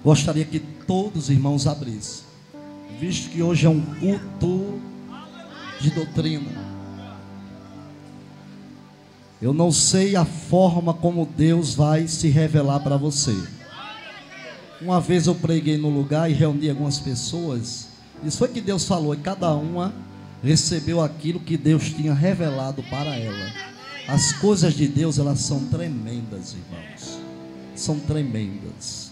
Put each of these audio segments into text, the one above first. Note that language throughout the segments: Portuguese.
Gostaria que todos os irmãos abrissem, visto que hoje é um culto de doutrina. Eu não sei a forma como Deus vai se revelar para você. Uma vez eu preguei no lugar e reuni algumas pessoas. Isso foi que Deus falou, e cada uma recebeu aquilo que Deus tinha revelado para ela. As coisas de Deus, elas são tremendas, irmãos. São tremendas.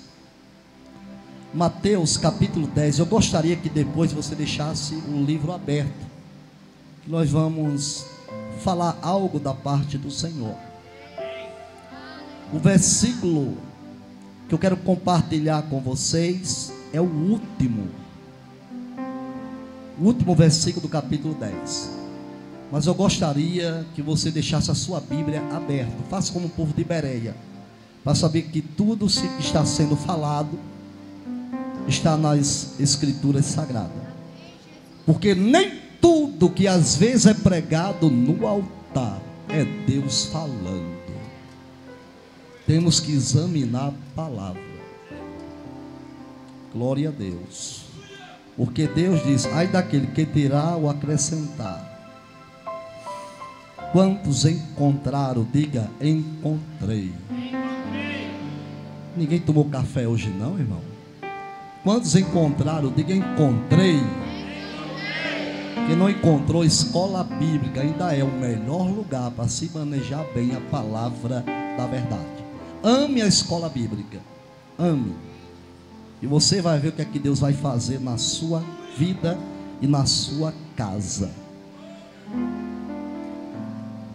Mateus capítulo 10. Eu gostaria que depois você deixasse o livro aberto, que nós vamos falar algo da parte do Senhor. O versículo que eu quero compartilhar com vocês é o último versículo do capítulo 10. Mas eu gostaria que você deixasse a sua Bíblia aberta. Faça como o povo de Bereia, para saber que tudo que está sendo falado está nas Escrituras Sagradas. Porque nem tudo que às vezes é pregado no altar é Deus falando. Temos que examinar a palavra. Glória a Deus. Porque Deus diz: ai daquele que terá ou acrescentar. Quantos encontraram? Diga: encontrei. Ninguém tomou café hoje não, irmão? Quantos encontraram? Diga: encontrei. Quem não encontrou, escola bíblica ainda é o melhor lugar para se manejar bem a palavra da verdade. Ame a escola bíblica, ame, e você vai ver o que é que Deus vai fazer na sua vida e na sua casa.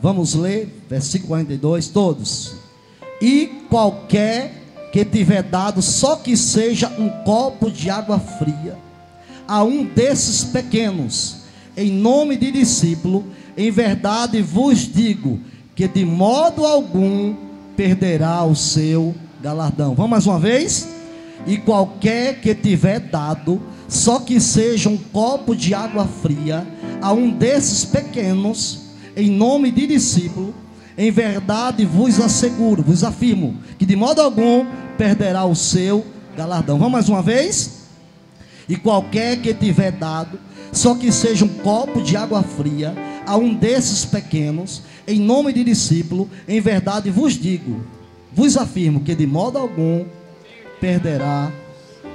Vamos ler, versículo 42, todos. E qualquer que tiver dado, só que seja um copo de água fria, a um desses pequenos, em nome de discípulo, em verdade vos digo, que de modo algum perderá o seu galardão. Vamos mais uma vez? E qualquer que tiver dado, só que seja um copo de água fria, a um desses pequenos, em nome de discípulo, em verdade vos asseguro, vos afirmo, que de modo algum perderá o seu galardão. Vamos mais uma vez? E qualquer que tiver dado, só que seja um copo de água fria, a um desses pequenos, em nome de discípulo, em verdade vos digo, vos afirmo, que de modo algum perderá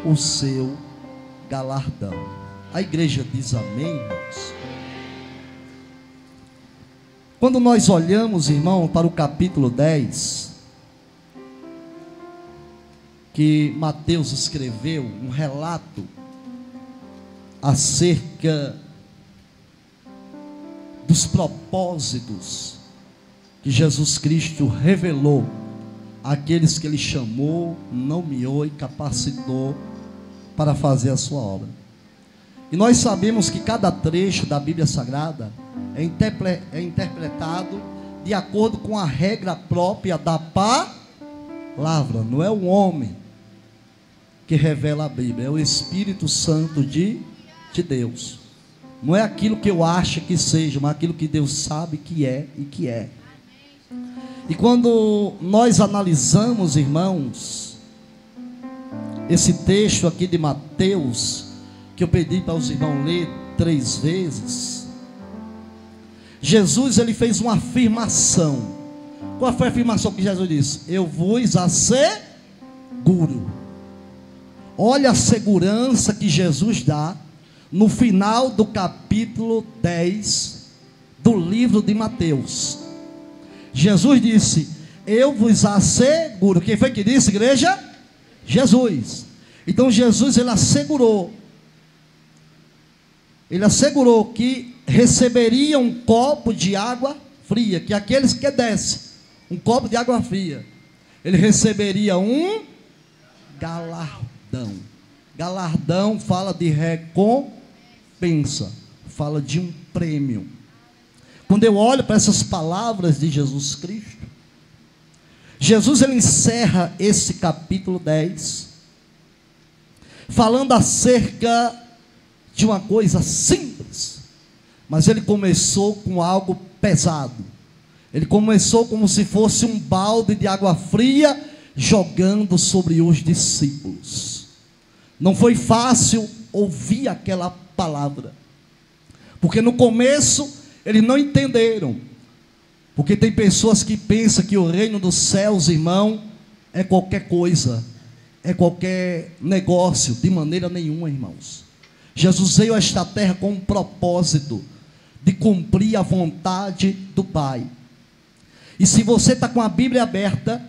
o seu galardão. A igreja diz amém, irmãos. Quando nós olhamos, irmão, para o capítulo 10, que Mateus escreveu um relato acerca dos propósitos que Jesus Cristo revelou àqueles que Ele chamou, nomeou e capacitou para fazer a sua obra. E nós sabemos que cada trecho da Bíblia Sagrada é interpretado de acordo com a regra própria da palavra. Não é o homem que revela a Bíblia, é o Espírito Santo de Deus. Não é aquilo que eu acho que seja, mas aquilo que Deus sabe que é e que é. E quando nós analisamos, irmãos, esse texto aqui de Mateus, que eu pedi para os irmãos ler 3 vezes, Jesus, ele fez uma afirmação. Qual foi a afirmação que Jesus disse? Eu vos asseguro. Olha a segurança que Jesus dá no final do capítulo 10 do livro de Mateus. Jesus disse: eu vos asseguro. Quem foi que disse, igreja? Jesus. Então Jesus, ele assegurou que receberia um copo de água fria, que aqueles que dessem um copo de água fria, ele receberia um galardão. Galardão fala de recompensa, fala de um prêmio. Quando eu olho para essas palavras de Jesus Cristo, Jesus, ele encerra esse capítulo 10 falando acerca de uma coisa simples, mas ele começou com algo pesado. Ele começou como se fosse um balde de água fria jogando sobre os discípulos. Não foi fácil ouvir aquela palavra, porque no começo eles não entenderam. Porque tem pessoas que pensam que o reino dos céus, irmão, é qualquer coisa, é qualquer negócio. De maneira nenhuma, irmãos. Jesus veio a esta terra com um propósito de cumprir a vontade do Pai. E se você está com a Bíblia aberta,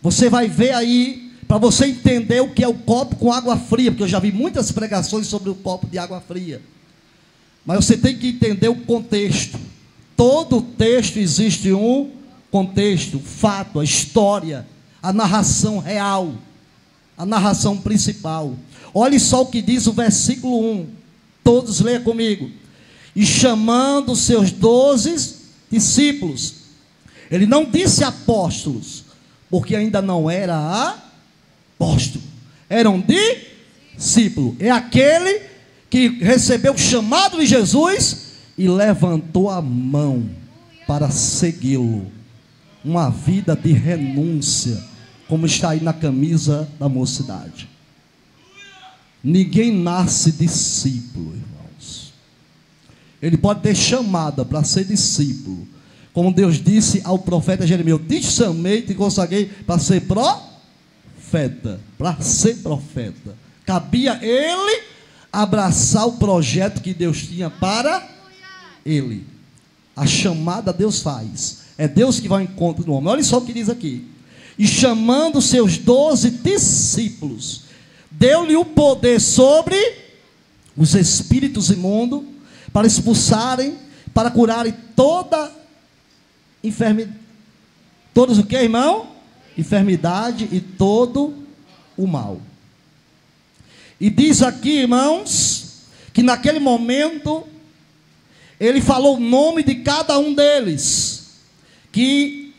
você vai ver aí, para você entender o que é o copo com água fria, porque eu já vi muitas pregações sobre o copo de água fria, mas você tem que entender o contexto. Todo texto existe um contexto, fato, a história, a narração real, a narração principal. Olhe só o que diz o versículo 1, todos leiam comigo. E chamando seus 12 discípulos, ele não disse apóstolos, porque ainda não era apóstolo, eram discípulos. É aquele que recebeu o chamado de Jesus e levantou a mão para segui-lo. Uma vida de renúncia, como está aí na camisa da mocidade. Ninguém nasce discípulo, irmãos. Ele pode ter chamada para ser discípulo, como Deus disse ao profeta Jeremias: eu te chamei, te consagrei para ser profeta. Para ser profeta, cabia ele abraçar o projeto que Deus tinha para ele. A chamada Deus faz, é Deus que vai ao encontro do homem. Olha só o que diz aqui: e chamando seus 12 discípulos, deu-lhe o poder sobre os espíritos imundos, para expulsarem, para curarem toda enfermidade. Todos o que, irmão? Enfermidade e todo o mal. E diz aqui, irmãos, que naquele momento ele falou o nome de cada um deles, que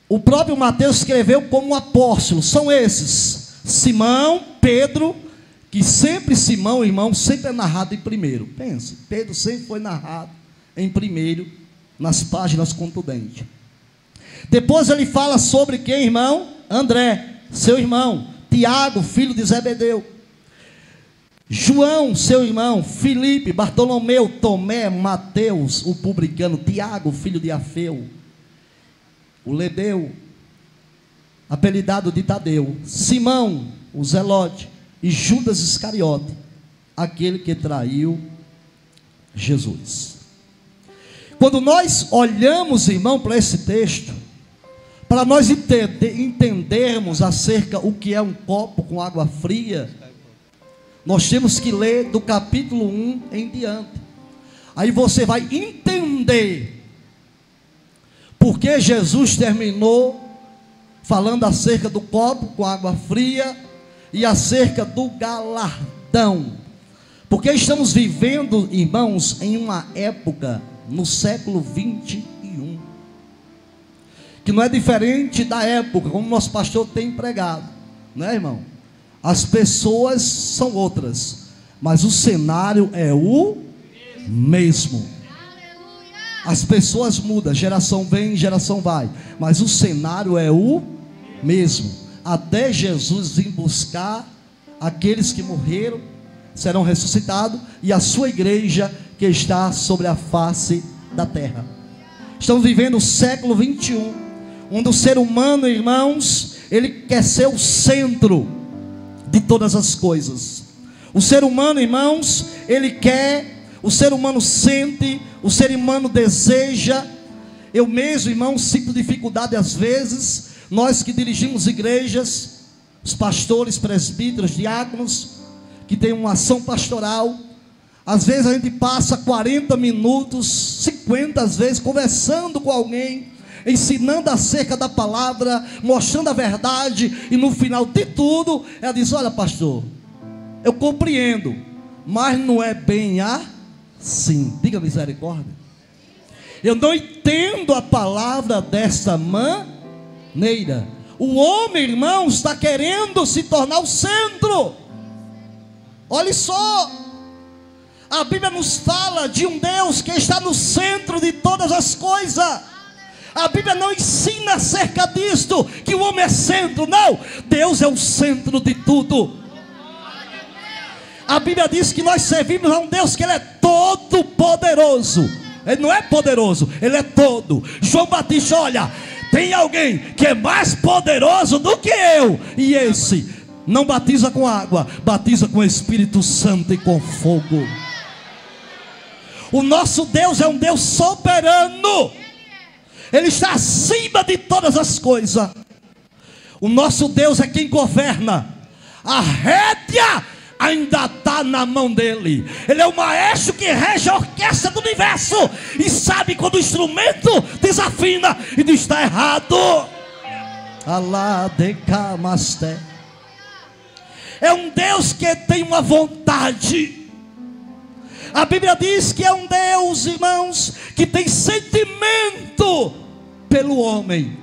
o próprio Mateus escreveu como apóstolos. São esses: Simão, Pedro, que sempre Simão, irmão, sempre é narrado em primeiro. Pense, Pedro sempre foi narrado em primeiro, nas páginas contundentes. Depois ele fala sobre quem, irmão? André, seu irmão. Tiago, filho de Zebedeu. João, seu irmão. Filipe, Bartolomeu, Tomé, Mateus, o publicano. Tiago, filho de Alfeu, o Lebeu, apelidado de Tadeu. Simão, o Zelote, e Judas Iscariote, aquele que traiu Jesus. Quando nós olhamos, irmão, para esse texto, para nós entendermos acerca o que é um copo com água fria, nós temos que ler do capítulo 1 em diante. Aí você vai entender porque Jesus terminou falando acerca do copo com água fria e acerca do galardão. Porque estamos vivendo, irmãos, em uma época, no século 21, que não é diferente da época, como nosso pastor tem pregado, não é, irmão? As pessoas são outras, mas o cenário é o mesmo. As pessoas mudam, geração vem, geração vai, mas o cenário é o mesmo. Até Jesus vir buscar aqueles que morreram, serão ressuscitados, e a sua igreja que está sobre a face da terra. Estamos vivendo o século 21, onde o ser humano, irmãos, ele quer ser o centro de todas as coisas. O ser humano, irmãos, ele quer, o ser humano sente, o ser humano deseja. Eu mesmo, irmão, sinto dificuldade às vezes. Nós que dirigimos igrejas, os pastores, presbíteros, diáconos, que tem uma ação pastoral, às vezes a gente passa 40 minutos, 50 às vezes, conversando com alguém, ensinando acerca da palavra, mostrando a verdade, e no final de tudo, ela diz: olha, pastor, eu compreendo, mas não é bem assim. Diga misericórdia. Eu não entendo a palavra desta maneira. O homem, irmão, está querendo se tornar o centro. Olha só, a Bíblia nos fala de um Deus que está no centro de todas as coisas. A Bíblia não ensina acerca disto, que o homem é centro. Não, Deus é o centro de tudo. A Bíblia diz que nós servimos a um Deus que Ele é todo poderoso. Ele não é poderoso, Ele é todo. João Batista, olha, tem alguém que é mais poderoso do que eu, e esse não batiza com água, batiza com o Espírito Santo e com fogo. O nosso Deus é um Deus soberano. Ele está acima de todas as coisas. O nosso Deus é quem governa. A rédea ainda está na mão dele. Ele é o maestro que rege a orquestra do universo e sabe quando o instrumento desafina e diz: está errado. Alá de Camaste. É um Deus que tem uma vontade. A Bíblia diz que é um Deus, irmãos, que tem sentimento pelo homem.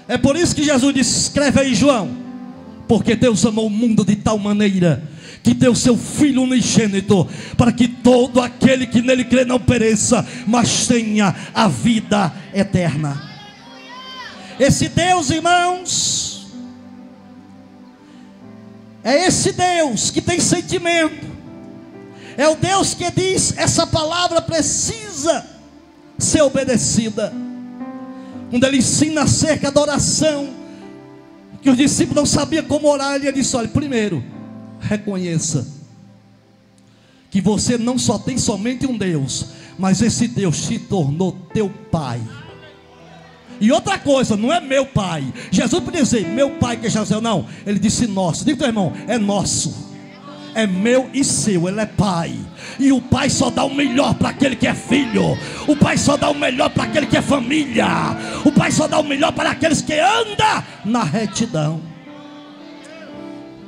É por isso que Jesus disse, escreve aí João, porque Deus amou o mundo de tal maneira que deu seu Filho unigênito, para que todo aquele que nele crê não pereça, mas tenha a vida eterna. Esse Deus, irmãos, é esse Deus que tem sentimento. É o Deus que diz, essa palavra precisa ser obedecida. Quando ele ensina acerca da oração, que os discípulos não sabiam como orar, ele disse: olha, primeiro, reconheça que você não só tem somente um Deus, mas esse Deus se tornou teu Pai. E outra coisa, não é meu Pai. Jesus podia dizer, meu Pai que já é céu, não. Ele disse nosso. Diga teu irmão, é nosso. É meu e seu, Ele é Pai. E o Pai só dá o melhor para aquele que é filho. O Pai só dá o melhor para aquele que é família. O Pai só dá o melhor para aqueles que andam na retidão.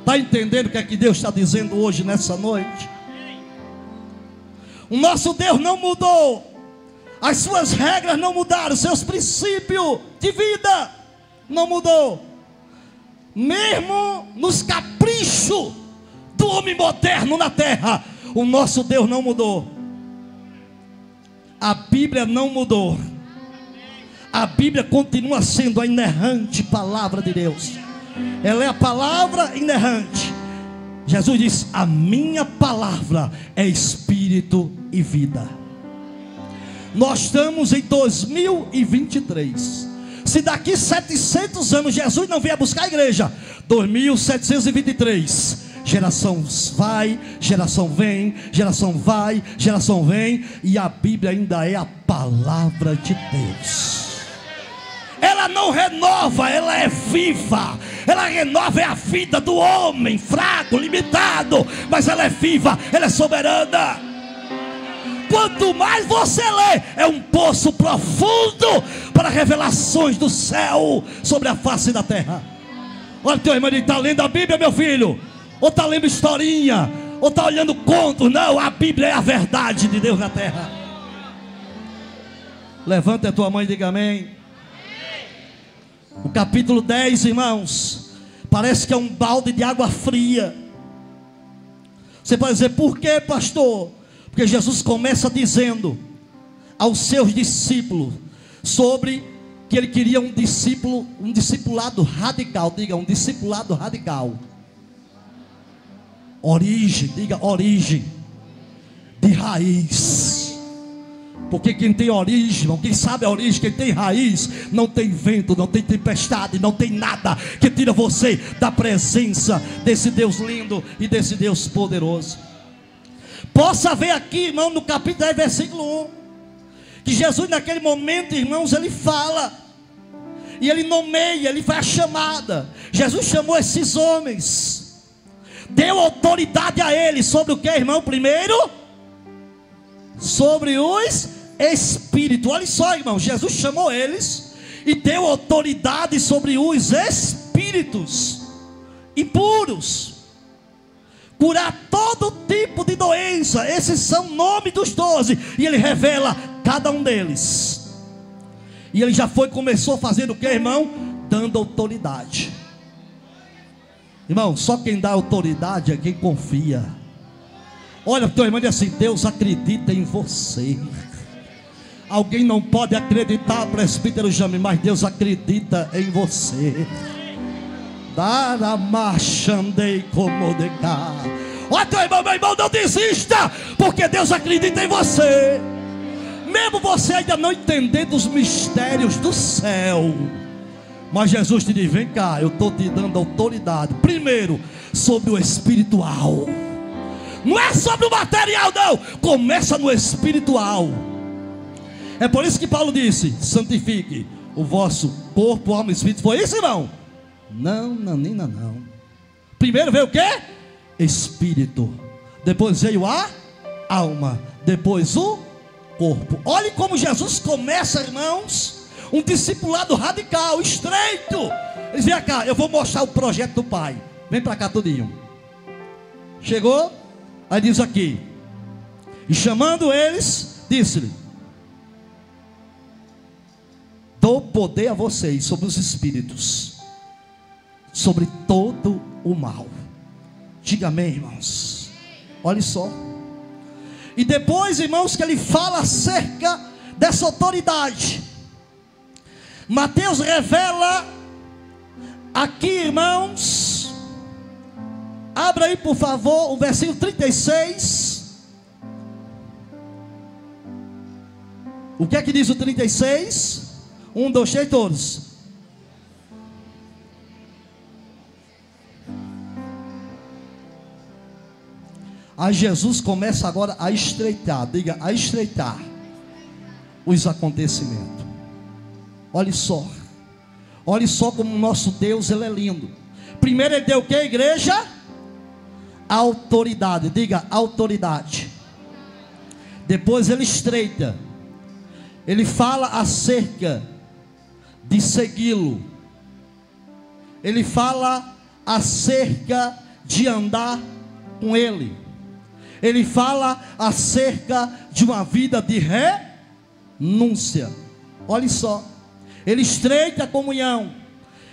Está entendendo o que é que Deus está dizendo hoje, nessa noite? O nosso Deus não mudou. As suas regras não mudaram. Seus princípios de vida não mudou. Mesmo nos caprichos do homem moderno na terra, o nosso Deus não mudou. A Bíblia não mudou. A Bíblia continua sendo a inerrante palavra de Deus. Ela é a palavra inerrante. Jesus disse: a minha palavra é espírito e vida. Nós estamos em 2023. Se daqui 700 anos Jesus não vier buscar a igreja, 2723, geração vai, geração vem, geração vai, geração vem, e a Bíblia ainda é a palavra de Deus. Ela não renova, ela é viva. Ela renova é a vida do homem fraco, limitado, mas ela é viva, ela é soberana. Quanto mais você lê, é um poço profundo para revelações do céu sobre a face da terra. Olha teu irmão, ele está lendo a Bíblia, meu filho, ou está lendo historinha, ou está olhando contos. Não, a Bíblia é a verdade de Deus na terra. Levanta a tua mão e diga amém. O capítulo 10, irmãos, parece que é um balde de água fria. Você pode dizer, por que, pastor? Porque Jesus começa dizendo aos seus discípulos sobre que ele queria um discipulado radical. Diga, um discipulado radical. Origem, diga origem, de raiz. Porque quem tem origem, quem sabe a origem, quem tem raiz, não tem vento, não tem tempestade, não tem nada que tira você da presença desse Deus lindo e desse Deus poderoso. Possa ver aqui, irmão, no capítulo 10, versículo 1, que Jesus naquele momento, irmãos, ele fala, e ele nomeia, ele faz a chamada. Jesus chamou esses homens, deu autoridade a eles, sobre o que, irmão? Primeiro, sobre os espíritos. Olha só, irmão, Jesus chamou eles e deu autoridade sobre os espíritos impuros, curar todo tipo de doença. Esses são nomes dos 12, e ele revela cada um deles. E ele já começou a fazer o que, irmão? Dando autoridade. Irmão, só quem dá autoridade é quem confia. Olha para o teu irmão e diz assim: Deus acredita em você. Alguém não pode acreditar, presbítero Jame, mas Deus acredita em você. Olha teu irmão, meu irmão, não desista, porque Deus acredita em você. Mesmo você ainda não entendendo os mistérios do céu, mas Jesus te diz: vem cá, eu estou te dando autoridade. Primeiro, sobre o espiritual. Não é sobre o material, não. Começa no espiritual. É por isso que Paulo disse: santifique o vosso corpo, alma e espírito. Foi isso, irmão? Não, nanina, não. Primeiro veio o quê? Espírito. Depois veio a alma. Depois o corpo. Olhe como Jesus começa, irmãos, um discipulado radical, estreito. Eles vêm cá, eu vou mostrar o projeto do Pai. Vem para cá tudinho. Chegou, aí diz aqui: e chamando eles, disse-lhe: dou poder a vocês sobre os espíritos, sobre todo o mal. Diga amém, irmãos. Olha só. E depois, irmãos, que ele fala acerca dessa autoridade, Mateus revela aqui, irmãos, abra aí por favor o versículo 36. O que é que diz o 36? 1, 2, 3, todos. Aí Jesus começa agora a estreitar, diga, a estreitar os acontecimentos. Olhe só como o nosso Deus, ele é lindo. Primeiro ele deu o que, igreja? Autoridade, diga, autoridade. Depois ele estreita, ele fala acerca de segui-lo, ele fala acerca de andar com ele, ele fala acerca de uma vida de renúncia. Olha só, ele estreita a comunhão.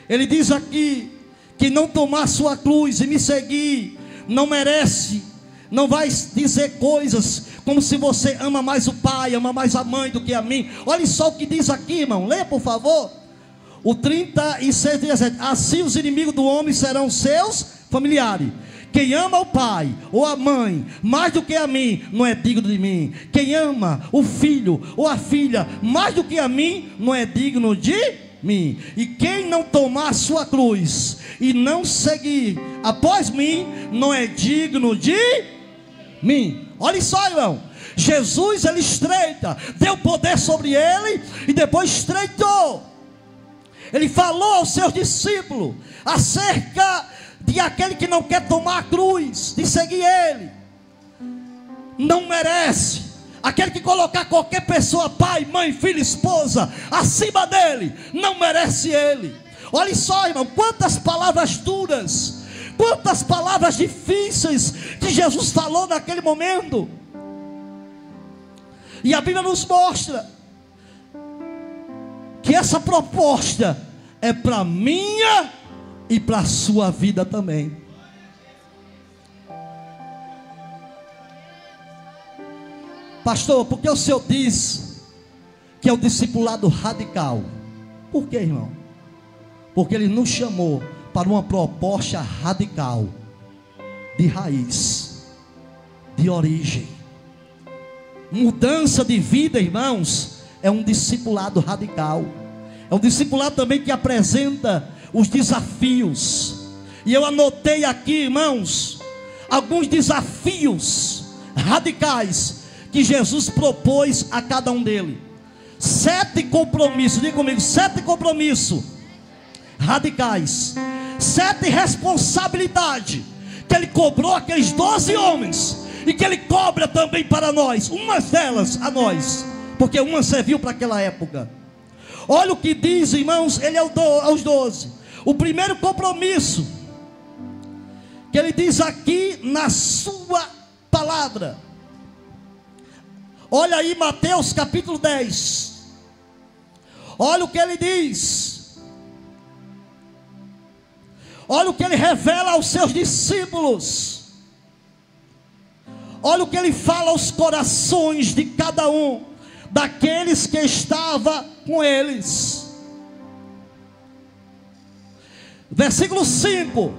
Ele diz aqui que não tomar sua cruz e me seguir não merece, não vai dizer coisas como se você ama mais o pai, ama mais a mãe do que a mim. Olha só o que diz aqui, irmão, leia por favor. O 36, 17: assim os inimigos do homem serão seus familiares. Quem ama o pai ou a mãe mais do que a mim, não é digno de mim. Quem ama o filho ou a filha mais do que a mim, não é digno de mim. E quem não tomar a sua cruz e não seguir após mim, não é digno de mim. Olha só, irmão, Jesus ele estreita, deu poder sobre ele e depois estreitou. Ele falou aos seus discípulos acerca de aquele que não quer tomar a cruz, de seguir ele, não merece. Aquele que colocar qualquer pessoa, pai, mãe, filho, esposa, acima dele, não merece ele. Olha só, irmão, quantas palavras duras, quantas palavras difíceis que Jesus falou naquele momento. E a Bíblia nos mostra que essa proposta é para minha e para a sua vida também. Pastor, por que o senhor diz que é o discipulado radical? Por que, irmão? Porque ele nos chamou para uma proposta radical, de raiz, de origem. Mudança de vida, irmãos, é um discipulado radical. É um discipulado também que apresenta os desafios. E eu anotei aqui, irmãos, alguns desafios radicais que Jesus propôs a cada um deles. 7 compromissos, diga comigo, 7 compromissos radicais, 7 responsabilidades que ele cobrou aqueles 12 homens e que ele cobra também para nós, umas delas a nós, porque uma serviu para aquela época. Olha o que diz, irmãos, ele aos 12. O primeiro compromisso que ele diz aqui na sua palavra. Olha aí Mateus capítulo 10. Olha o que ele diz. Olha o que ele revela aos seus discípulos. Olha o que ele fala aos corações de cada um daqueles que estava com eles. Versículo 5.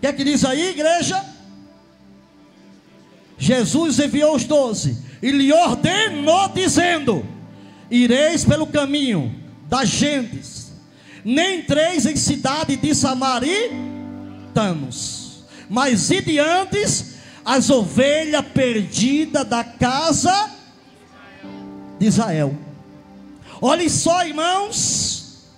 O que é que diz aí, igreja? Jesus enviou os 12 e lhe ordenou, dizendo: ireis pelo caminho das gentes, nem entreis em cidade de samaritanos, mas ide antes as ovelhas perdidas da casa de Israel. Olhem só, irmãos,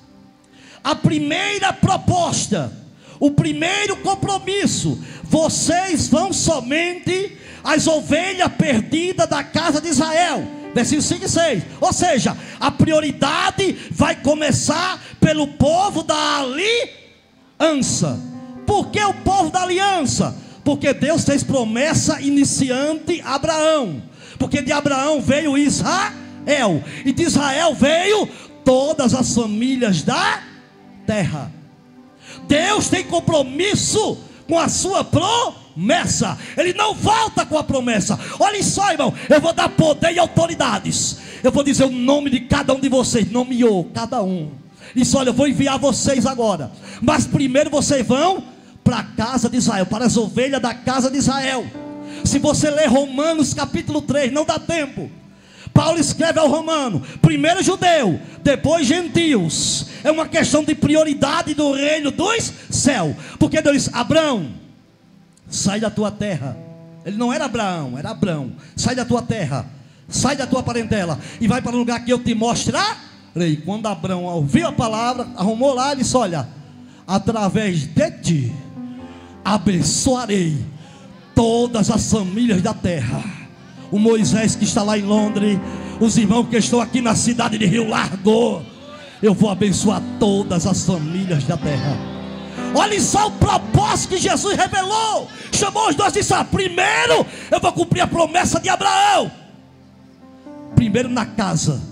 a primeira proposta, o primeiro compromisso: vocês vão somente as ovelhas perdidas da casa de Israel. Versículo 5 e 6. Ou seja, a prioridade vai começar pelo povo da aliança. Por que o povo da aliança? Porque Deus fez promessa iniciante a Abraão. Porque de Abraão veio Israel, e de Israel veio todas as famílias da terra. Deus tem compromisso com a sua promessa. Ele não volta com a promessa. Olha só, irmão, eu vou dar poder e autoridades. Eu vou dizer o nome de cada um de vocês. Nomeou cada um. Isso, olha, eu vou enviar vocês agora. Mas primeiro vocês vão para a casa de Israel, para as ovelhas da casa de Israel. Se você ler Romanos capítulo 3, não dá tempo. Paulo escreve ao Romano: primeiro judeu, depois gentios. É uma questão de prioridade do reino dos céus. Porque Deus disse: Abraão, sai da tua terra. Ele não era Abraão, era Abrão. Sai da tua terra, sai da tua parentela, e vai para o lugar que eu te mostrarei. Quando Abraão ouviu a palavra, arrumou lá e disse: olha, através de ti abençoarei todas as famílias da terra. O Moisés que está lá em Londres, os irmãos que estão aqui na cidade de Rio Largo, eu vou abençoar todas as famílias da terra. Olha só o propósito que Jesus revelou. Chamou os 12 e disse: primeiro eu vou cumprir a promessa de Abraão. Primeiro na casa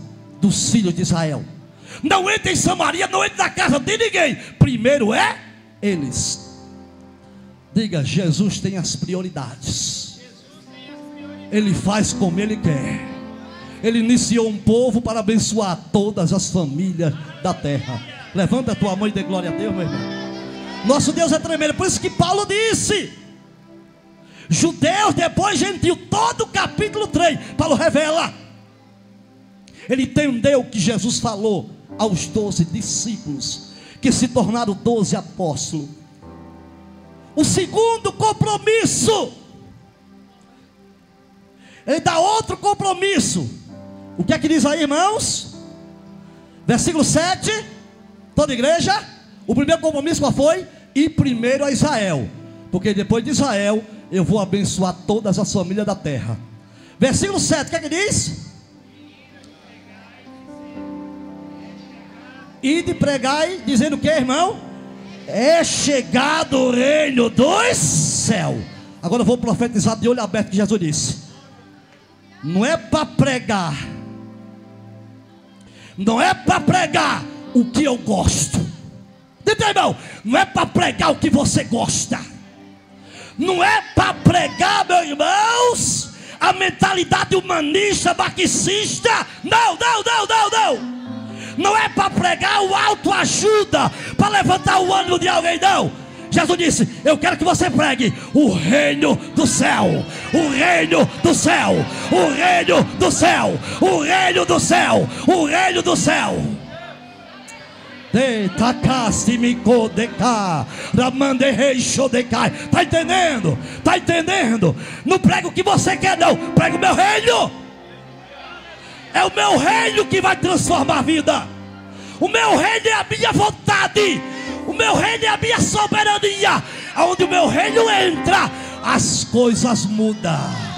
dos filhos de Israel. Não entre em Samaria, não entre na casa de ninguém. Primeiro é eles. Diga: Jesus tem as prioridades. Ele faz como Ele quer. Ele iniciou um povo para abençoar todas as famílias da terra. Levanta a tua mão e dê glória a Deus, meu irmão. Nosso Deus é tremendo. Por isso que Paulo disse: judeus, depois gentil. Todo o capítulo 3 Paulo revela. Ele entendeu que Jesus falou aos 12 discípulos, que se tornaram 12 apóstolos. O segundo compromisso, ele dá outro compromisso. O que é que diz aí, irmãos? Versículo 7. Toda igreja. O primeiro compromisso qual foi? Ir primeiro a Israel, porque depois de Israel eu vou abençoar todas as famílias da terra. Versículo 7, o que é que diz? Ide pregai, dizendo o que, irmão? É chegado o reino dos céus. Agora eu vou profetizar de olho aberto, que Jesus disse: não é para pregar, não é para pregar o que eu gosto. Entendeu, irmão? Não é para pregar o que você gosta. Não é para pregar, meus irmãos, a mentalidade humanista, marxista. Não, não, não, não, não. Não é para pregar o autoajuda, para levantar o ânimo de alguém, não. Jesus disse: eu quero que você pregue o reino do céu, o reino do céu, o reino do céu, o reino do céu, o reino do céu. Está entendendo? Está entendendo? Não prega o que você quer, não. Prega o meu reino. É o meu reino que vai transformar a vida. O meu reino é a minha vontade. O meu reino é a minha soberania. Aonde o meu reino entra, as coisas mudam.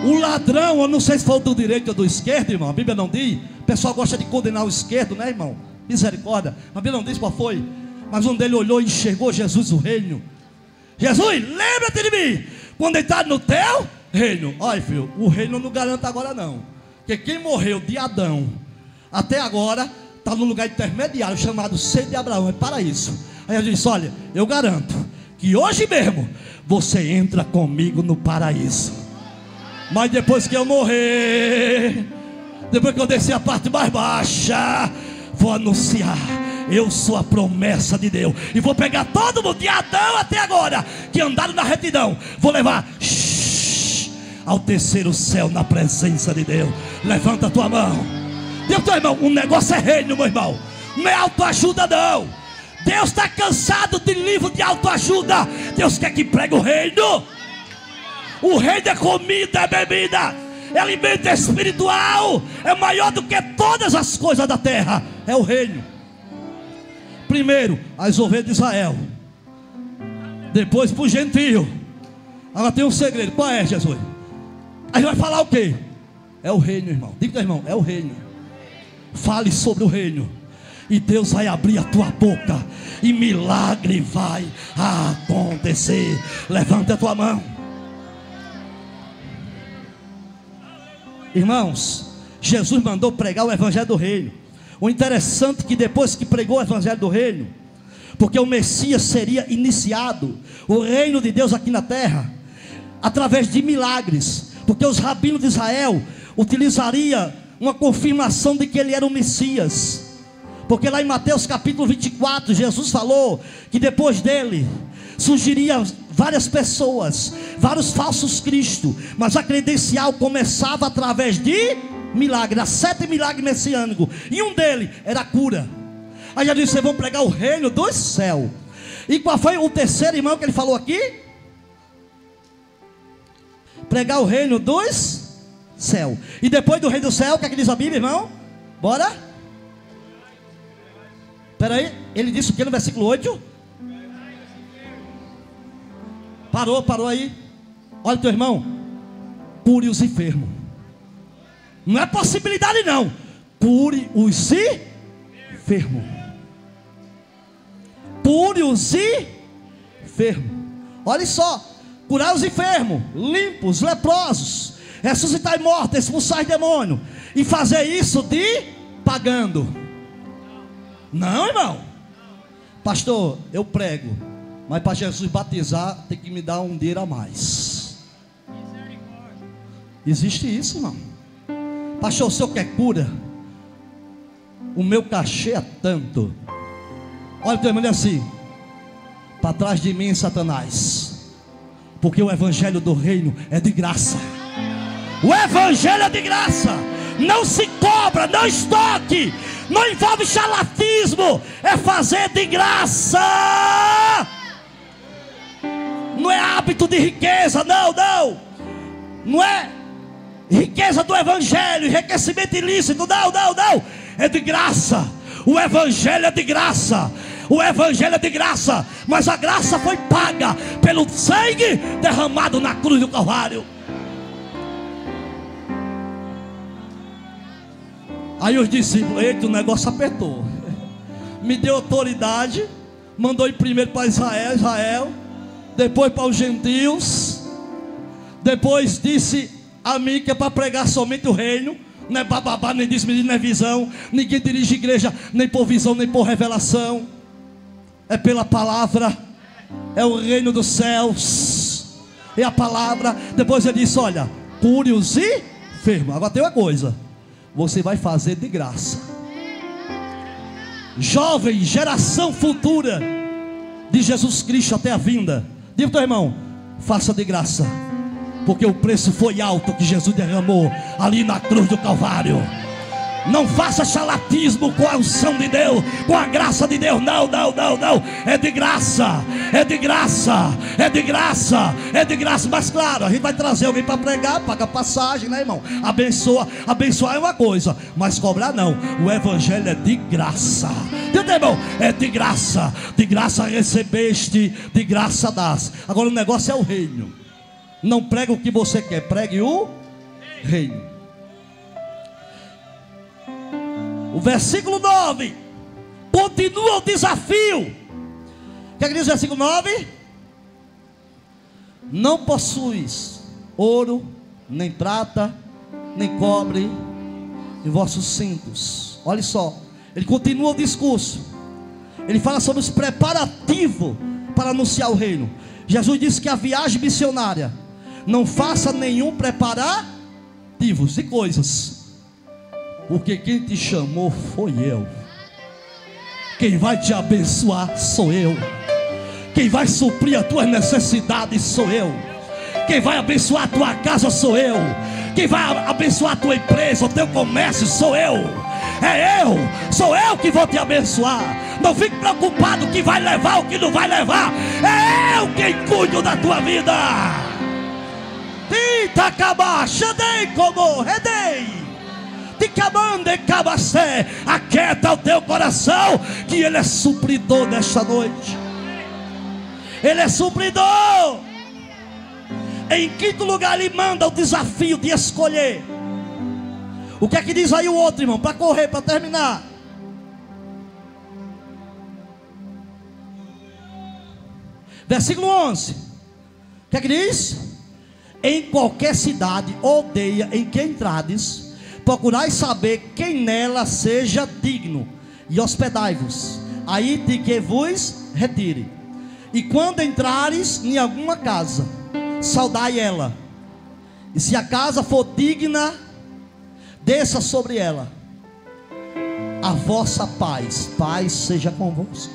O ladrão, eu não sei se foi do direito ou do esquerdo, irmão. A Bíblia não diz. O pessoal gosta de condenar o esquerdo, né, irmão? Misericórdia. A Bíblia não diz qual foi. Mas um dele olhou e enxergou Jesus o reino. Jesus, lembra-te de mim quando entrar no teu reino. Olha, filho, o reino não garanta agora não. Porque quem morreu de Adão até agora está no lugar intermediário chamado seio de Abraão, é paraíso. Aí Jesus disse: olha, eu garanto que hoje mesmo você entra comigo no paraíso. Mas depois que eu morrer, depois que eu descer a parte mais baixa, vou anunciar: Eu sou a promessa de Deus. E vou pegar todo mundo, de Adão até agora, que andaram na retidão. Vou levar ao terceiro céu, na presença de Deus. Levanta a tua mão. Deus, teu irmão, o negócio é reino, meu irmão. Não é autoajuda, não. Deus está cansado de livro de autoajuda. Deus quer que pregue o reino. O reino é comida, é bebida, é alimento espiritual. É maior do que todas as coisas da terra. É o reino. Primeiro, as ovelhas de Israel. Depois para o gentio. Agora tem um segredo. Qual é, Jesus? A gente vai falar o quê? É o reino, irmão. Diga, irmão, é o reino. Fale sobre o reino. E Deus vai abrir a tua boca. E milagre vai acontecer. Levanta a tua mão. Irmãos, Jesus mandou pregar o evangelho do reino. O interessante é que depois que pregou o evangelho do reino, porque o Messias seria iniciado, o reino de Deus aqui na terra, através de milagres. Porque os rabinos de Israel utilizariam uma confirmação de que ele era o Messias. Porque lá em Mateus capítulo 24, Jesus falou que depois dele surgiriam várias pessoas, vários falsos cristos, mas a credencial começava através de milagres, 7 milagres messiânicos, e um deles era a cura. Aí já disse: vocês vão pregar o reino do céu. E qual foi o terceiro, irmão, que ele falou aqui? Pregar o reino dos céu. E depois do reino do céu, o que é que diz a Bíblia, irmão? Bora? Espera aí, ele disse o que no versículo 8? Parou aí. Olha teu irmão. Cure os enfermos. Não é possibilidade não. Cure os enfermos. Cure os enfermos. Olha só. Curar os enfermos, limpos, leprosos, ressuscitar mortos, expulsar demônios. E fazer isso pagando. Não, irmão. Pastor, eu prego, mas para Jesus batizar tem que me dar um dinheiro a mais. Existe isso, irmão. Pastor, o senhor quer cura? O meu cachê é tanto. Olha o teu irmão assim: para trás de mim, Satanás. Porque o evangelho do reino é de graça. O evangelho é de graça. Não se cobra, não estoque, não envolve charlatismo. É fazer de graça. Não é hábito de riqueza, não. Não é riqueza do evangelho, enriquecimento ilícito, não. É de graça. O evangelho é de graça. O evangelho é de graça, mas a graça foi paga pelo sangue derramado na cruz do Calvário. Aí os discípulos: eita, o negócio apertou. Me deu autoridade, mandou ir primeiro para Israel, depois para os gentios, depois disse a mim que é para pregar somente o reino. Não é bababá, nem disse menino, não é visão. Ninguém dirige igreja nem por visão, nem por revelação. É pela palavra. É o reino dos céus. É a palavra. Depois ele disse: olha, cure os enfermos. Agora tem uma coisa: você vai fazer de graça. Jovem, geração futura de Jesus Cristo até a vinda, diga para o teu irmão: faça de graça. Porque o preço foi alto que Jesus derramou ali na cruz do Calvário. Não faça charlatismo com a unção de Deus, com a graça de Deus. Não. É de graça. É de graça. É de graça. É de graça. Mas claro, a gente vai trazer alguém para pregar, paga passagem, né, irmão? Abençoa. Abençoar é uma coisa, mas cobrar não. O evangelho é de graça. Entendeu, irmão? É de graça. De graça recebeste, de graça dás. Agora o negócio é o reino. Não prega o que você quer, pregue o reino. O versículo 9 continua o desafio. O que é que diz o versículo 9? Não possuis ouro, nem prata, nem cobre em vossos cintos. Olha só, ele continua o discurso. Ele fala sobre os preparativos para anunciar o reino. Jesus disse que a viagem missionária não faça nenhum preparativo de coisas, porque quem te chamou foi eu. Quem vai te abençoar sou eu. Quem vai suprir as tuas necessidades sou eu. Quem vai abençoar a tua casa sou eu. Quem vai abençoar a tua empresa, o teu comércio sou eu. É eu, sou eu que vou te abençoar. Não fique preocupado que vai levar ou que não vai levar. É eu quem cuido da tua vida. Aquieta o teu coração, que Ele é supridor nesta noite. Ele é supridor. Em quinto lugar, Ele manda o desafio de escolher. O que é que diz aí o outro, irmão? Para correr, para terminar. Versículo 11. O que é que diz? Em qualquer cidade ou aldeia em que entrades, procurai saber quem nela seja digno, e hospedai-vos aí de que vos retire. E quando entrares em alguma casa, saudai ela. E se a casa for digna, desça sobre ela a vossa paz. Paz seja convosco.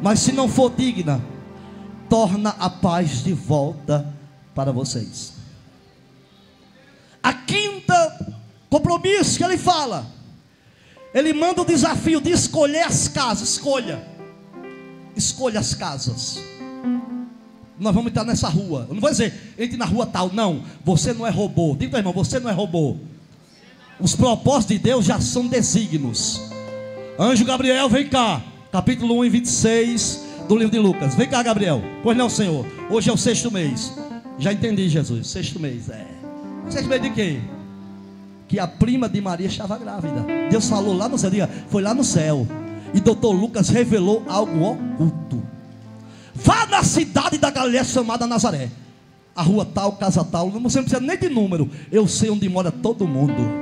Mas se não for digna, torna a paz de volta para vocês. A quinta compromisso que ele fala, ele manda o desafio de escolher as casas. Escolha as casas. Nós vamos entrar nessa rua. Eu não vou dizer, entre na rua tal. Não, você não é robô. Diga, irmão, você não é robô. Os propósitos de Deus já são desígnios. Anjo Gabriel, vem cá. Capítulo 1 e 26 do livro de Lucas. Vem cá, Gabriel. Pois não, Senhor. Hoje é o 6º mês. Já entendi, Jesus. 6º mês. 6º mês de quê? Que a prima de Maria estava grávida. Deus falou lá no céu. Foi lá no céu. E doutor Lucas revelou algo oculto. Vá na cidade da Galileia chamada Nazaré. A rua tal, casa tal. Você não precisa nem de número. Eu sei onde mora todo mundo.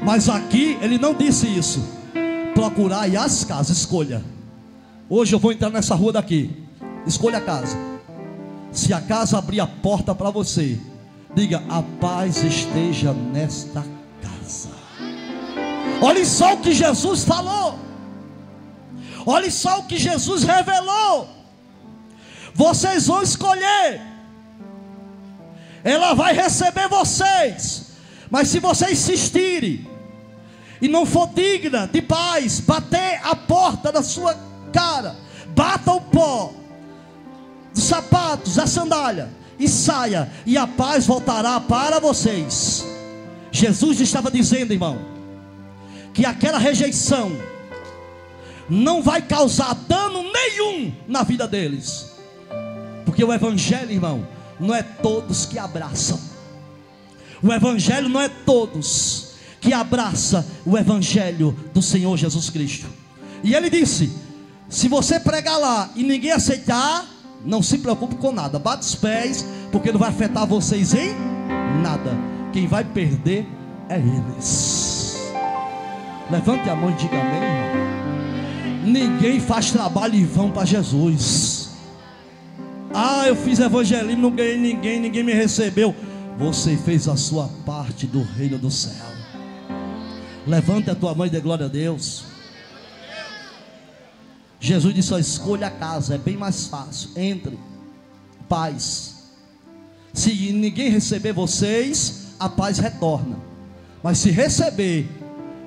Mas aqui ele não disse isso. Procurai as casas, escolha. Hoje eu vou entrar nessa rua daqui. Escolha a casa. Se a casa abrir a porta para você, diga: a paz esteja nesta casa. Olhe só o que Jesus falou. Olhe só o que Jesus revelou. Vocês vão escolher. Ela vai receber vocês. Mas se vocês insistirem e não for digna de paz, bater a porta da sua cara, bata o pó dos sapatos, da sandália, e saia, e a paz voltará para vocês. Jesus estava dizendo, irmão, que aquela rejeição não vai causar dano nenhum na vida deles. Porque o evangelho, irmão, não é todos que abraçam. O evangelho não é todos que abraça o evangelho do Senhor Jesus Cristo. E ele disse: se você pregar lá e ninguém aceitar, não se preocupe com nada, bate os pés, porque não vai afetar vocês em nada. Quem vai perder é eles. Levante a mão e diga amém, irmão. Ninguém faz trabalho em vão para Jesus. Ah, eu fiz evangelismo, não ganhei ninguém, ninguém me recebeu. Você fez a sua parte do reino do céu. Levante a tua mão e dê glória a Deus. Jesus disse: só escolha a casa, é bem mais fácil. Entre, paz. Se ninguém receber vocês, a paz retorna. Mas se receber,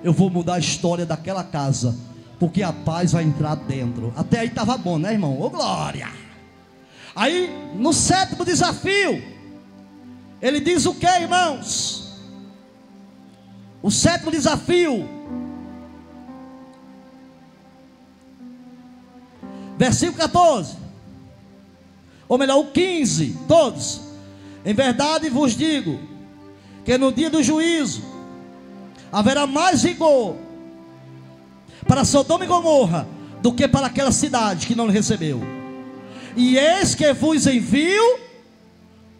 eu vou mudar a história daquela casa, porque a paz vai entrar dentro. Até aí estava bom, né, irmão? Ô glória! Aí no 7º desafio, ele diz o que, irmãos? O 7º desafio, versículo 14, ou melhor, o 15, todos: em verdade vos digo, que no dia do juízo haverá mais rigor para Sodoma e Gomorra do que para aquela cidade que não lhe recebeu. E eis que vos envio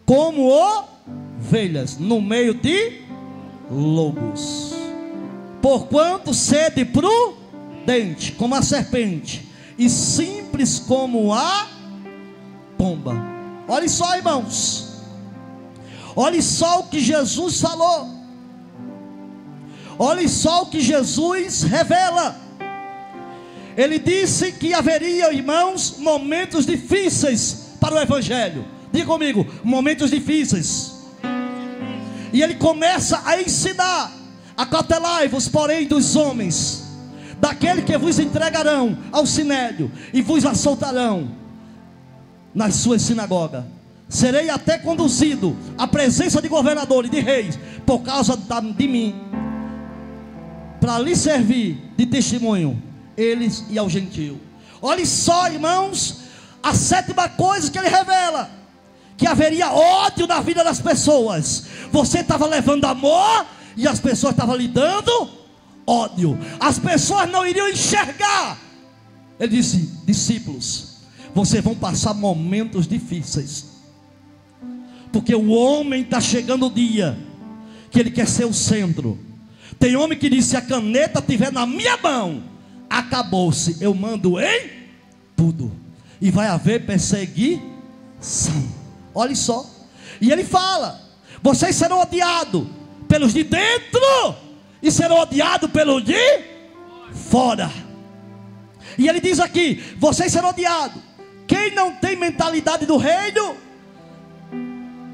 como ovelhas no meio de lobos. Porquanto sede prudente como a serpente, e simples como a pomba. Olhe só, irmãos. Olhe só o que Jesus falou. Olhe só o que Jesus revela. Ele disse que haveria, irmãos, momentos difíceis para o evangelho. Diga comigo, momentos difíceis. E ele começa a ensinar: acautelai-vos, porém, dos homens, daquele que vos entregarão ao sinédrio e vos açoitarão nas suas sinagogas. Serei até conduzido à presença de governadores e de reis por causa de mim, para lhe servir de testemunho, eles e ao gentio. Olhe só, irmãos, a sétima coisa que ele revela: que haveria ódio na vida das pessoas. Você estava levando amor e as pessoas estavam lhe dando ódio. As pessoas não iriam enxergar. Ele disse: discípulos, vocês vão passar momentos difíceis, porque o homem está chegando o dia que ele quer ser o centro. Tem homem que diz: se a caneta estiver na minha mão, acabou-se, eu mando em tudo. E vai haver perseguição. Olha só. E ele fala: vocês serão odiados pelos de dentro e serão odiados pelos de fora. E ele diz aqui: vocês serão odiados. Quem não tem mentalidade do reino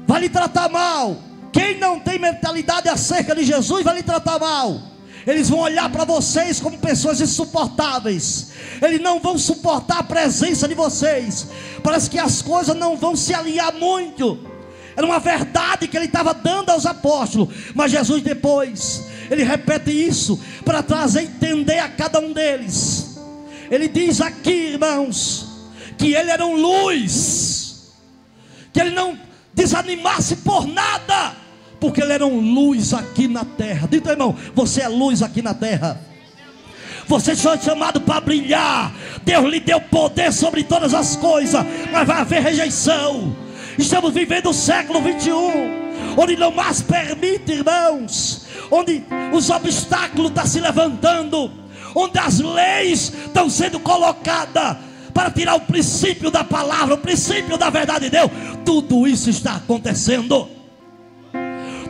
vai lhe tratar mal. Quem não tem mentalidade acerca de Jesus vai lhe tratar mal. Eles vão olhar para vocês como pessoas insuportáveis. Eles não vão suportar a presença de vocês. Parece que as coisas não vão se alinhar muito. Era uma verdade que ele estava dando aos apóstolos, mas Jesus depois, ele repete isso para trazer entender a cada um deles. Ele diz aqui, irmãos, que ele era luz, que ele não desanimasse por nada, porque ele era luz aqui na terra. Diga, irmão, você é luz aqui na terra. Você foi chamado para brilhar. Deus lhe deu poder sobre todas as coisas, mas vai haver rejeição. Estamos vivendo o século 21, onde não mais permite, irmãos, onde os obstáculos estão se levantando, onde as leis estão sendo colocadas para tirar o princípio da palavra, o princípio da verdade de Deus. Tudo isso está acontecendo.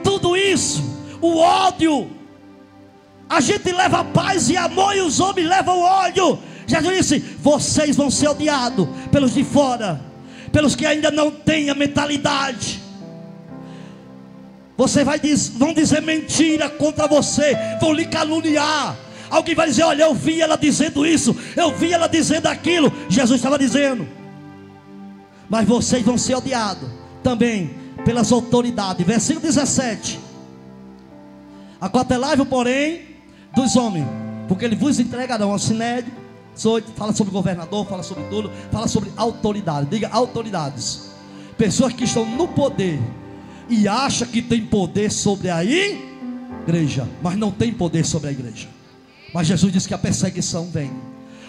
Tudo isso, o ódio. A gente leva paz e amor e os homens levam ódio. Jesus disse: vocês vão ser odiados pelos de fora, pelos que ainda não têm a mentalidade. Vão dizer mentira contra você, vão lhe caluniar. Alguém vai dizer: olha, eu vi ela dizendo isso, eu vi ela dizendo aquilo. Jesus estava dizendo: mas vocês vão ser odiados também pelas autoridades. Versículo 17: acautelai-vos, porém, dos homens, porque eles vos entregarão ao sinédrio. Fala sobre governador, fala sobre tudo, fala sobre autoridade. Diga: autoridades. Pessoas que estão no poder e acham que tem poder sobre a igreja, mas não tem poder sobre a igreja. Mas Jesus disse que a perseguição vem,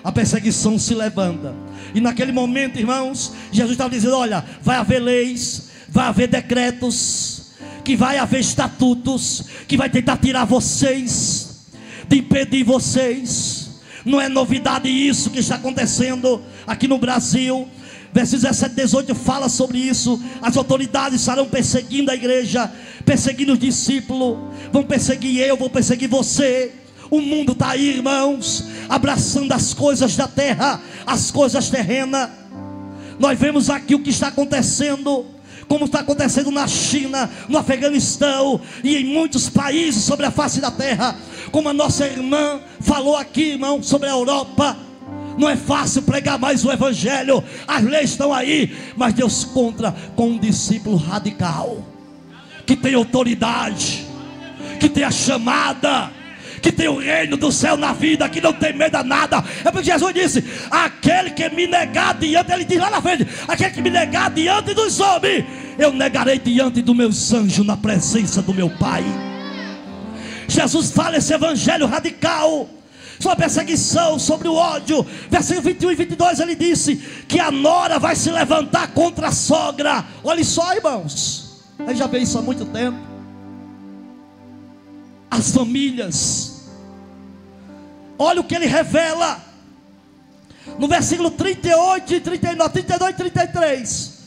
a perseguição se levanta. E naquele momento, irmãos, Jesus estava dizendo: olha, vai haver leis, vai haver decretos, que vai haver estatutos, que vai tentar tirar vocês, de impedir vocês. Não é novidade isso que está acontecendo aqui no Brasil. Versículos 17 e 18 fala sobre isso. As autoridades estarão perseguindo a igreja, perseguindo os discípulos, vão perseguir eu, vão perseguir você. O mundo está aí, irmãos, abraçando as coisas da terra, as coisas terrenas. Nós vemos aqui o que está acontecendo, como está acontecendo na China, no Afeganistão e em muitos países sobre a face da terra. Como a nossa irmã falou aqui, irmão, sobre a Europa. Não é fácil pregar mais o evangelho, as leis estão aí, mas Deus conta com um discípulo radical, que tem autoridade, que tem a chamada, que tem o reino do céu na vida, que não tem medo a nada. É porque Jesus disse: aquele que me negar diante, ele diz lá na frente, aquele que me negar diante dos homens, eu negarei diante dos meus anjos, na presença do meu Pai. Jesus fala esse evangelho radical, sobre a perseguição, sobre o ódio. Versículo 21 e 22 ele disse que a nora vai se levantar contra a sogra. Olha só, irmãos, a gente já vê isso há muito tempo. As famílias, olha o que ele revela no versículo 38 e 39, 32 e 33.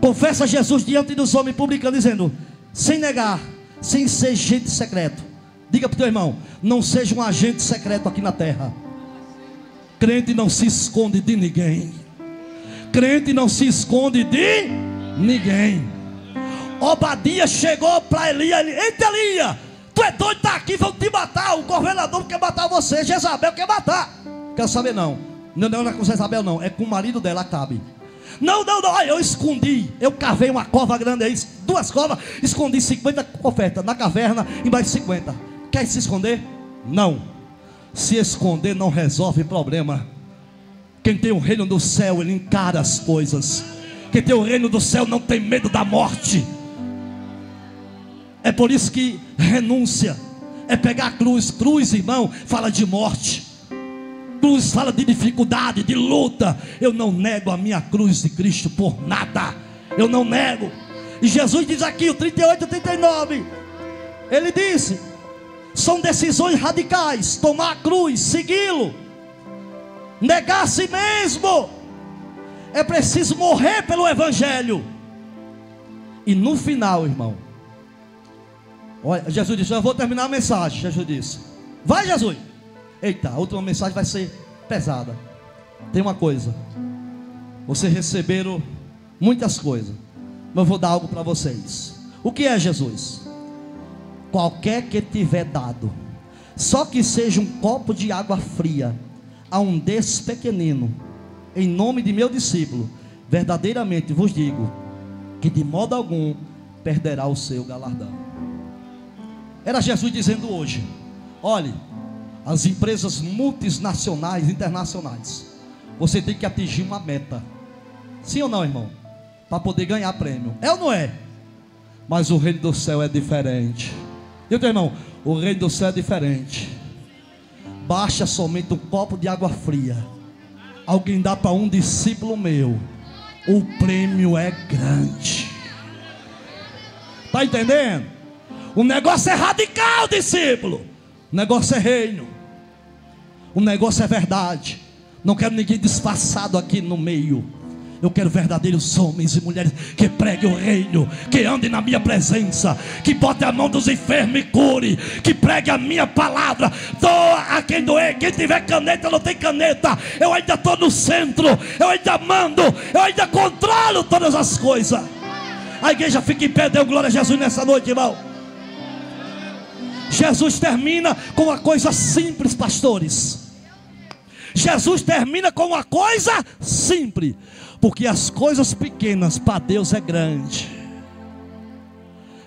Confessa Jesus diante dos homens, publicando, dizendo: sem negar, sem ser agente secreto. Diga para o teu irmão: não seja um agente secreto aqui na terra. Crente não se esconde de ninguém. Crente não se esconde de ninguém. Obadias chegou para Elias. Eita, Elias, tu é doido, tá aqui, vão te matar. O governador quer matar você, Jezabel quer matar. Quero saber não. Não é com Jezabel não, é com o marido dela, Acabe. Não, eu escondi. Eu cavei uma cova grande aí, 2 covas, escondi 50 ofertas na caverna e mais 50. Quer se esconder? Não. Se esconder não resolve problema. Quem tem o reino do céu, ele encara as coisas. Quem tem o reino do céu não tem medo da morte. É por isso que renúncia é pegar a cruz. Cruz, irmão, fala de morte. Cruz fala de dificuldade, de luta. Eu não nego a minha cruz de Cristo por nada. Eu não nego. E Jesus diz aqui, o 38 e 39, ele disse: são decisões radicais. Tomar a cruz, segui-lo, negar a si mesmo. É preciso morrer pelo Evangelho. E no final, irmão, olha, Jesus disse: eu vou terminar a mensagem. Jesus disse: vai, Jesus. Eita, a última mensagem vai ser pesada. Tem uma coisa: vocês receberam muitas coisas, mas eu vou dar algo para vocês. O que é, Jesus? Qualquer que tiver dado, só que seja um copo de água fria, a um desses pequenino, em nome de meu discípulo, verdadeiramente vos digo, que de modo algum perderá o seu galardão. Era Jesus dizendo hoje: olhe, as empresas multinacionais, internacionais, você tem que atingir uma meta. Sim ou não, irmão? Para poder ganhar prêmio. É ou não é? Mas o reino do céu é diferente. E outro irmão, o reino do céu é diferente. Baixa somente um copo de água fria, alguém dá para um discípulo meu, o prêmio é grande. Está entendendo? O negócio é radical, discípulo. O negócio é reino. O negócio é verdade. Não quero ninguém disfarçado aqui no meio. Eu quero verdadeiros homens e mulheres que preguem o reino, que andem na minha presença, que botem a mão dos enfermos e cure, que pregue a minha palavra. Doa a quem doer. Quem tiver caneta, não tem caneta, eu ainda estou no centro, eu ainda mando, eu ainda controlo todas as coisas. A igreja fica em pé, deu glória a Jesus nessa noite, irmão. Jesus termina com uma coisa simples, pastores. Jesus termina com uma coisa simples, porque as coisas pequenas para Deus é grande.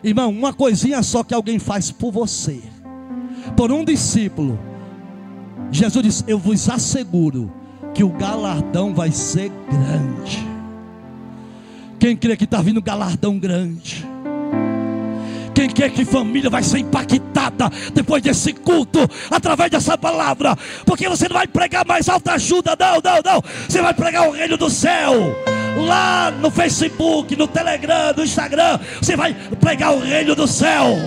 Irmão, uma coisinha só que alguém faz por você, por um discípulo, Jesus disse: eu vos asseguro que o galardão vai ser grande. Quem crê que está vindo galardão grande? Quem quer que família vai ser impactada depois desse culto, através dessa palavra? Porque você não vai pregar mais alta ajuda, não. Você vai pregar o reino do céu. Lá no Facebook, no Telegram, no Instagram, você vai pregar o reino do céu.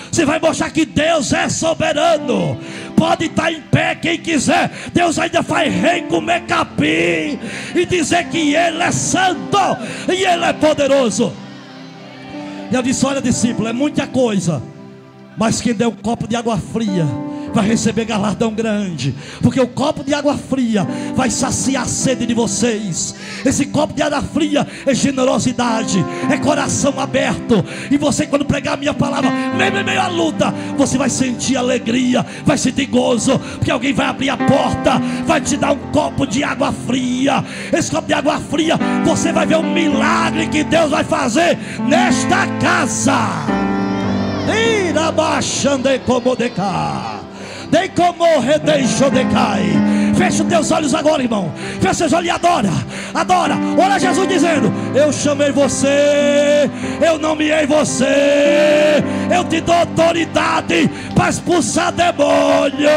Você vai mostrar que Deus é soberano. Pode estar em pé quem quiser, Deus ainda faz rei comer capim e dizer que Ele é santo e Ele é poderoso. E eu disse: olha, discípulo, é muita coisa, mas quem der um copo de água fria vai receber galardão grande, porque o copo de água fria vai saciar a sede de vocês. Esse copo de água fria é generosidade, é coração aberto. E você, quando pregar a minha palavra, mesmo em meio à luta, você vai sentir alegria, vai sentir gozo, porque alguém vai abrir a porta, vai te dar um copo de água fria. Esse copo de água fria, você vai ver o milagre que Deus vai fazer nesta casa. Ira baixando como decai. Dei como redeixo decai. Fecha os teus olhos agora, irmão. Fecha os teus olhos e adora. Olha Jesus dizendo: eu chamei você, eu nomeei você, eu te dou autoridade para expulsar demônio.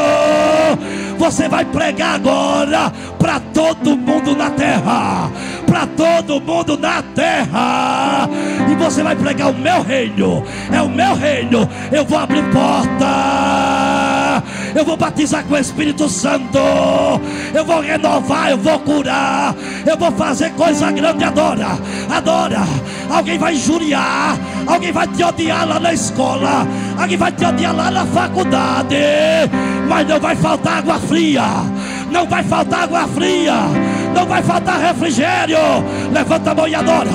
Você vai pregar agora para todo mundo na terra. Para todo mundo na terra. E você vai pregar o meu reino. É o meu reino. Eu vou abrir porta, eu vou batizar com o Espírito Santo, eu vou renovar, eu vou curar, eu vou fazer coisa grande. Adora. Alguém vai injuriar, alguém vai te odiar lá na escola, alguém vai te odiar lá na faculdade, mas não vai faltar água fria, Não vai faltar água fria, não vai faltar refrigério. Levanta a mão e adora.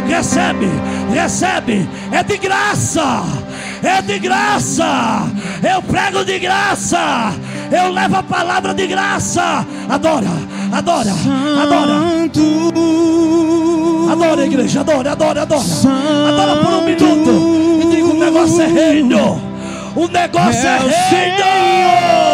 Recebe, recebe. É de graça, é de graça. Eu prego de graça, eu levo a palavra de graça. Adora, adora, adora. Adora, igreja, adora, adora, adora. Adora por um minuto e diga: o negócio é reino. O negócio é reino.